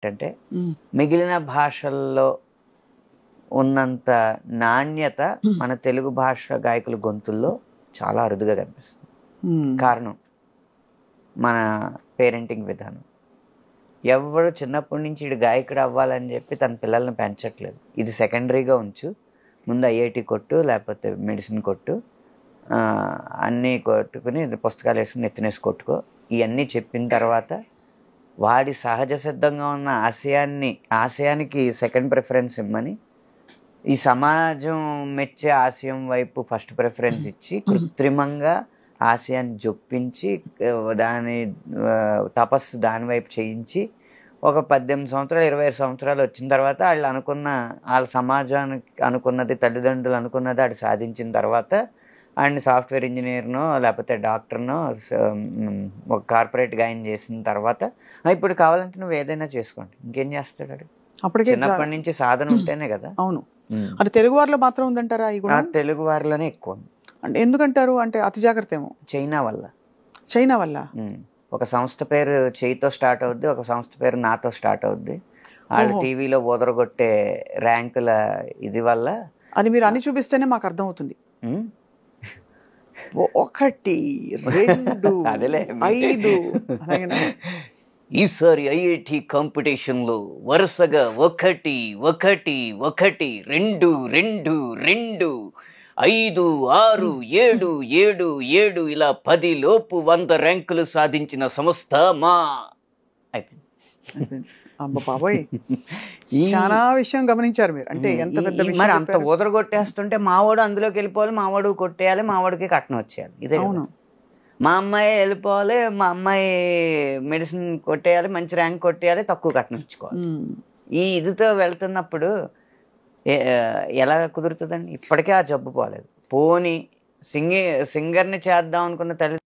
ఏంటంటే మిగిలిన భాషల్లో ఉన్నంత నాణ్యత మన తెలుగు భాష గాయకుల గొంతుల్లో చాలా అరుదుగా కనిపిస్తుంది. కారణం మన పేరెంటింగ్ విధానం. ఎవరు చిన్నప్పటి నుంచి ఇటు గాయకుడు అవ్వాలని చెప్పి తన పిల్లల్ని పెంచట్లేదు. ఇది సెకండరీగా ఉంచు, ముందు ఐఐటి కొట్టు లేకపోతే మెడిసిన్ కొట్టు, అన్నీ కొట్టుకుని పుస్తకాలు వేసుకుని ఎత్తినేసి కొట్టుకో, ఇవన్నీ చెప్పిన తర్వాత వాడి సహజ సిద్ధంగా ఉన్న ఆశయానికి సెకండ్ ప్రిఫరెన్స్ ఇమ్మని, ఈ సమాజం మెచ్చే ఆశయం వైపు ఫస్ట్ ప్రిఫరెన్స్ ఇచ్చి కృత్రిమంగా ఆశయాన్ని జొప్పించి దాని తపస్సు దాని వైపు చేయించి ఒక 18 సంవత్సరాలు 25 సంవత్సరాలు వచ్చిన తర్వాత వాళ్ళ సమాజానికి అనుకున్నది, తల్లిదండ్రులు అనుకున్నది ఆడు సాధించిన తర్వాత అండ్ సాఫ్ట్వేర్ ఇంజనీర్నో లేకపోతే డాక్టర్నో ఒక కార్పొరేట్ గాయం చేసిన తర్వాత ఇప్పుడు కావాలంటే నువ్వు ఏదైనా చేసుకోండి, ఇంకేం చేస్తాడు ఆడు? అప్పటికే చిన్నప్పటి నుంచి సాధన ఉంటేనే కదా. అవును. అంటే తెలుగు వారిలో మాత్రం ఉందంటారా? తెలుగు వారిలోనే ఎక్కువ. అంటే ఎందుకంటారు? అంటే అతి జాగ్రత్త ఏమో. చైనా వల్ల. ఒక సంస్థ పేరు చేయితో స్టార్ట్ అవుద్ది, ఒక సంస్థ పేరు నాతో స్టార్ట్ అవుద్ది. వాళ్ళు టీవీలో ఓదరగొట్టే ర్యాంకుల ఇది వల్ల అని మీరు అన్ని చూపిస్తేనే మాకు అర్థం అవుతుంది. 1 2 5 ఈసారి ఐఐటి కాంపిటీషన్లో వరుసగా 1 1 1 2 2 2 5 6 7 7 7 ఇలా 10 లోపు 100 ర్యాంకులు సాధించిన సంస్థ మా అయిపోయింది. అమ్మ బాబోయ్, చాలా విషయం గమనించారు మీరు. అంటే ఎంత పెద్ద విషయం. మరి అంత ఊదరగొట్టేస్తుంటే మావాడు అందులోకి వెళ్ళిపోవాలి, మావాడు కొట్టేయాలి, మావాడికి కట్నం వచ్చేయాలి. ఇదే. అవును. మా అమ్మాయి వెళ్ళిపోవాలి, మా అమ్మాయి మెడిసిన్ కొట్టేయాలి, మంచి ర్యాంక్ కొట్టేయాలి, తక్కువ కట్నం ఇచ్చుకోవాలి. ఈ ఇదితో వెళ్తున్నప్పుడు ఎలా కుదురుతుందండి? ఇప్పటికే ఆ జబ్బు పోలేదు. పోనీ సింగర్ని చేద్దాం అనుకున్న తల్లి